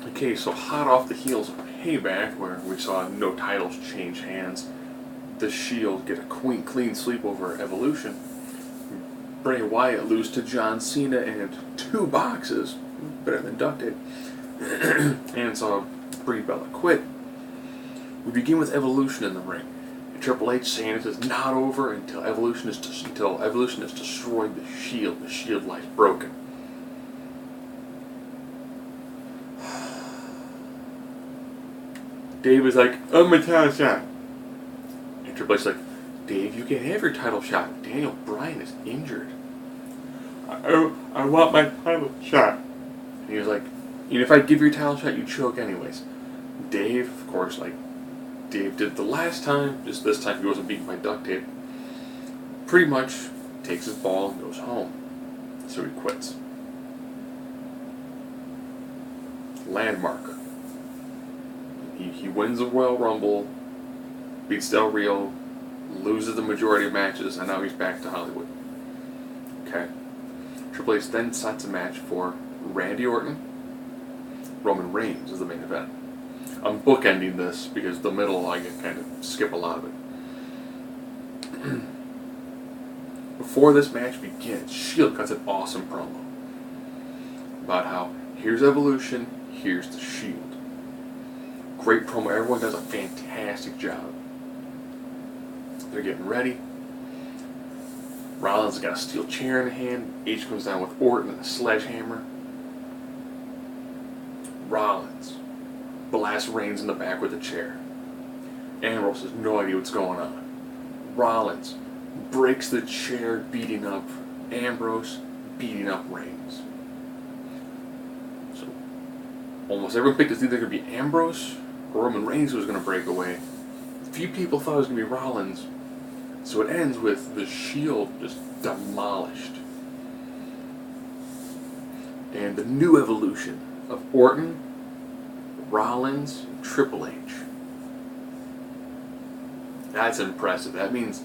Okay, so hot off the heels of Payback, where we saw no titles change hands, the Shield get a clean sweep over Evolution. Bray Wyatt lose to John Cena and 2 boxes, better than Duct Tape, and saw Brie Bella quit. We begin with Evolution in the ring. And Triple H saying it is not over until Evolution has destroyed the Shield. The Shield lies broken. Dave is like, "Oh, my title shot." And Triple H is like, "Dave, you can have your title shot. Daniel Bryan is injured." I want my title shot. And he was like, "If I give you your title shot, you choke anyways." Dave, of course, like Dave did the last time, just this time he wasn't beaten by Duct Tape, pretty much takes his ball and goes home. So he quits. Landmark. He wins the Royal Rumble, beats Del Rio, loses the majority of matches, and now he's back to Hollywood. Okay. Triple H then sets a match for Randy Orton. Roman Reigns is the main event. I'm bookending this because the middle I can kind of skip a lot of it. Before this match begins, Shield cuts an awesome promo about how here's Evolution, here's the Shield. Great promo. Everyone does a fantastic job. They're getting ready. Rollins has got a steel chair in hand. H comes down with Orton and a sledgehammer. Rollins blasts Reigns in the back with a chair. Ambrose has no idea what's going on. Rollins breaks the chair, beating up Ambrose, beating up Reigns. So almost everyone picked it's either going to be Ambrose or Roman Reigns who was going to break away. A few people thought it was going to be Rollins. So it ends with the Shield just demolished. And the new evolution of Orton, Rollins, and Triple H. That's impressive. That means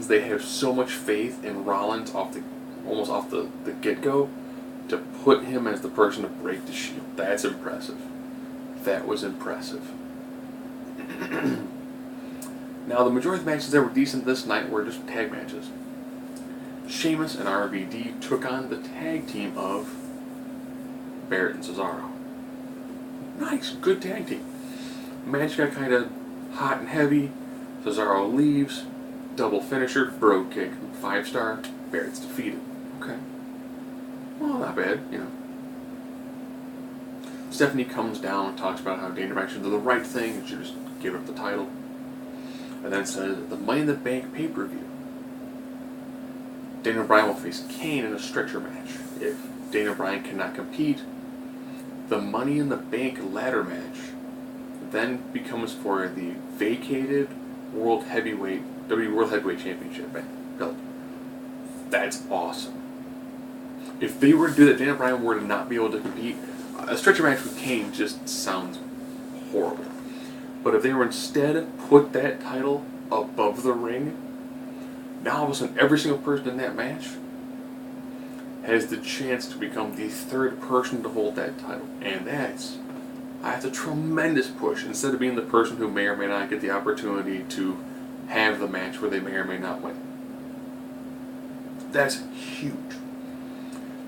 they have so much faith in Rollins almost off the get-go to put him as the person to break the Shield. That's impressive. That was impressive. Now, the majority of the matches that were decent this night were just tag matches. Sheamus and RVD took on the tag team of Barrett and Cesaro. Nice, good tag team. Match got kind of hot and heavy. Cesaro leaves. Double finisher, Brogue kick, 5-star. Barrett's defeated. Okay. Well, not bad, Stephanie comes down and talks about how Dana Bryan should do the right thing and should just give up the title. And then says the Money in the Bank pay-per-view. Daniel Bryan will face Kane in a stretcher match. If Daniel Bryan cannot compete, the Money in the Bank ladder match then becomes for the vacated WWE World Heavyweight Championship belt. That's awesome. If they were to do that, Daniel Bryan were to not be able to compete, a stretcher match with Kane just sounds horrible. But if they were instead put that title above the ring, now all of a sudden every single person in that match has the chance to become the third person to hold that title. And that's a tremendous push, instead of being the person who may or may not get the opportunity to have the match where they may or may not win. That's huge.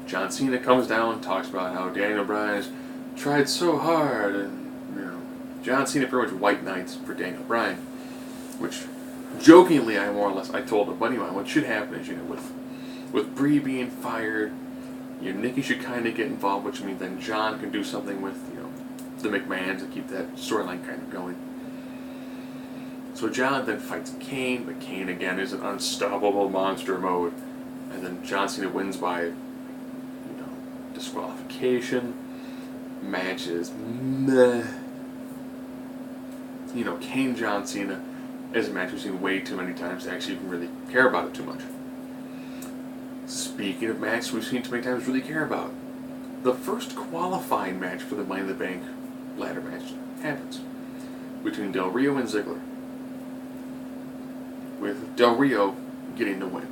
John Cena comes down and talks about how Daniel Bryan has tried so hard, and John Cena pretty much white knights for Daniel Bryan, which jokingly I told a buddy of mine what should happen is with Brie being fired, Nikki should kind of get involved, which means then John can do something with the McMahons to keep that storyline kind of going. So John then fights Kane, but Kane again is an unstoppable monster mode, and then John Cena wins by disqualification. Match is meh. Kane John Cena is a match we've seen way too many times to actually even really care about it too much. Speaking of matches we've seen too many times to really care about, the first qualifying match for the Money in the Bank ladder match happens between Del Rio and Ziggler, with Del Rio getting the win.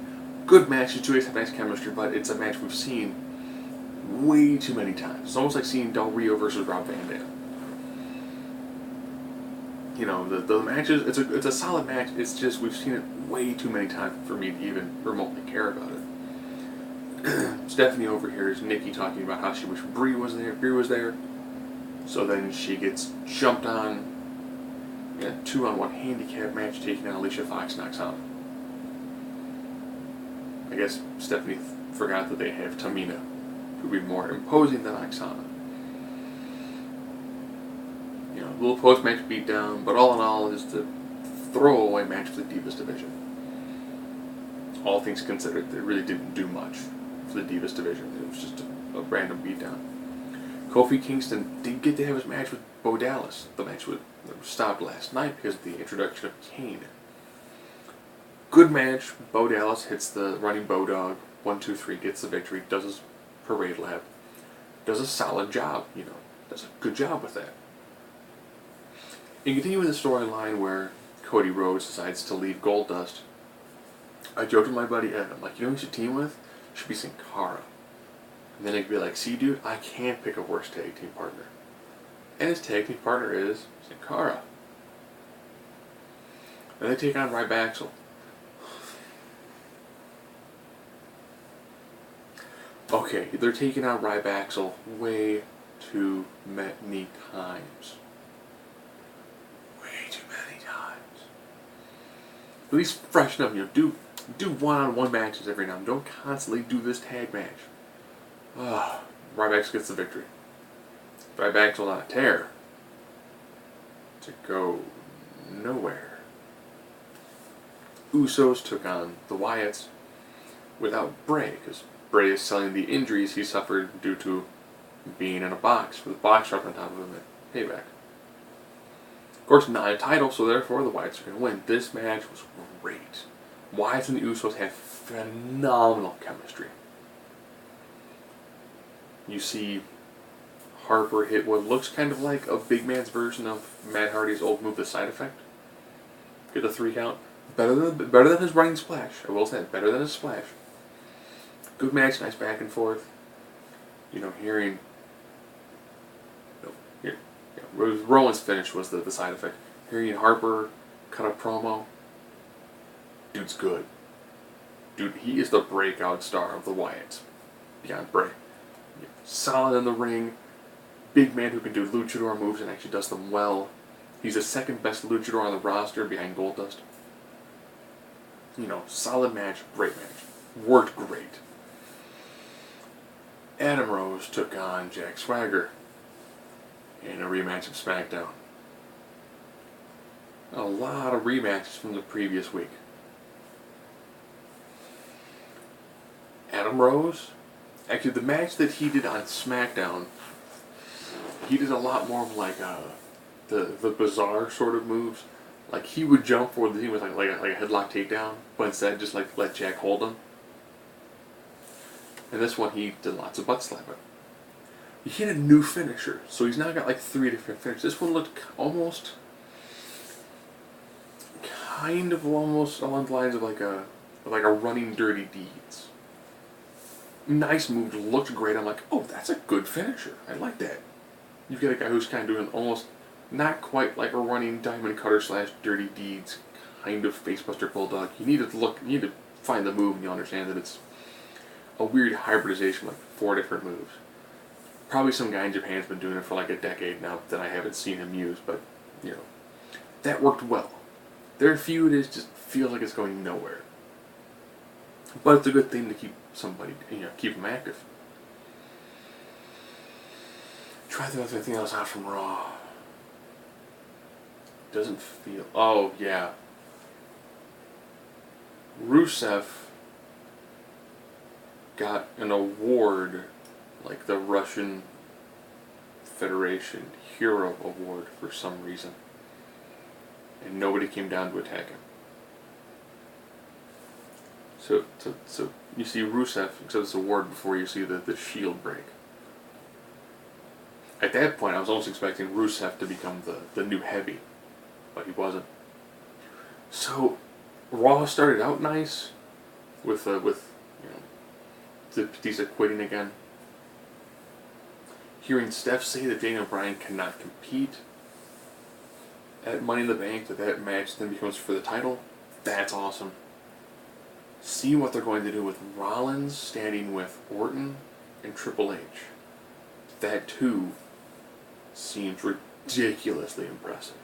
Good match, the two guys have nice chemistry, but it's a match we've seen way too many times. It's almost like seeing Del Rio versus Rob Van Dam. You know, the matches, it's a solid match. It's just we've seen it way too many times for me to even remotely care about it. Stephanie overhears Nikki talking about how she wished Brie was there. So then she gets jumped on in a 2-on-1 handicap match, taking on Alicia Fox and Oksana. I guess Stephanie forgot that they have Tamina, who would be more imposing than Oksana. You know, a little post-match beatdown, but all in all, is the throwaway match for the Divas division. All things considered, they really didn't do much for the Divas division. It was just a random beatdown. Kofi Kingston did get to have his match with Bo Dallas. The match was stopped last night because of the introduction of Kane. Good match. Bo Dallas hits the running Bodog. 1, 2, 3, gets the victory, does his parade lap. Does a solid job, you know. Does a good job with that. And continuing the storyline where Cody Rhodes decides to leave Goldust, I joked with my buddy Ed, I'm like, you know who you should team with? You should be Sin Cara. And then he'd be like, see dude, I can't pick a worse tag team partner. And his tag team partner is Sin Cara. And they take on Ryback. Okay, they're taking on Ryback way too many times. Way too many times. At least freshen up, you know, do one-on-one matches every now and then. Don't constantly do this tag match. Ryback gets the victory. Ryback on a tear to go nowhere. Usos took on the Wyatts without Bray, because Bray is selling the injuries he suffered due to being in a box with a box wrapped on top of him at Payback. Of course, not a title, so therefore the Wyatts are going to win. This match was great. Wyatts and the Usos have phenomenal chemistry. You see Harper hit what looks kind of like a big man's version of Matt Hardy's old move, the Side Effect. Get the 3 count. Better than his running splash. I will say it. Better than his splash. Good match, nice back and forth. You know, Rowan's finish was the Side Effect. Hearing Harper cut a promo. Dude's good. Dude, he is the breakout star of the Wyatts. Beyond Bray. Solid in the ring. Big man who can do luchador moves and actually does them well. He's the second best luchador on the roster behind Goldust. You know, solid match, great match. Worked great. Adam Rose took on Jack Swagger in a rematch of SmackDown. A lot of rematches from the previous week. Adam Rose, actually the match that he did on SmackDown, he did a lot more of like the bizarre sort of moves. Like he would jump for the team with like a headlock takedown, but instead just like let Jack hold him. And this one he did lots of butt slapping. He hit a new finisher, so he's now got like 3 different finishes. This one looked almost along the lines of like a running Dirty Deeds. Nice move, looked great. I'm like, oh, that's a good finisher. I like that. You've got a guy who's kind of doing almost not quite like a running Diamond Cutter / Dirty Deeds kind of facebuster bulldog. You need to find the move and you understand that it's a weird hybridization of like 4 different moves. Probably some guy in Japan's been doing it for like a decade now that I haven't seen him use, but you know, that worked well. Their feud just feels like it's going nowhere. But it's a good thing to keep somebody, keep them active. Try to think of anything else out from Raw. Doesn't feel. Oh yeah. Rusev got an award, like the Russian Federation Hero Award for some reason, and nobody came down to attack him. So you see Rusev accept this award before you see the Shield break. At that point, I was almost expecting Rusev to become the new heavy, but he wasn't. So Raw started out nice with Batista quitting again. Hearing Steph say that Daniel Bryan cannot compete at Money in the Bank, that match then becomes for the title, that's awesome. See what they're going to do with Rollins standing with Orton and Triple H. That too seems ridiculously impressive.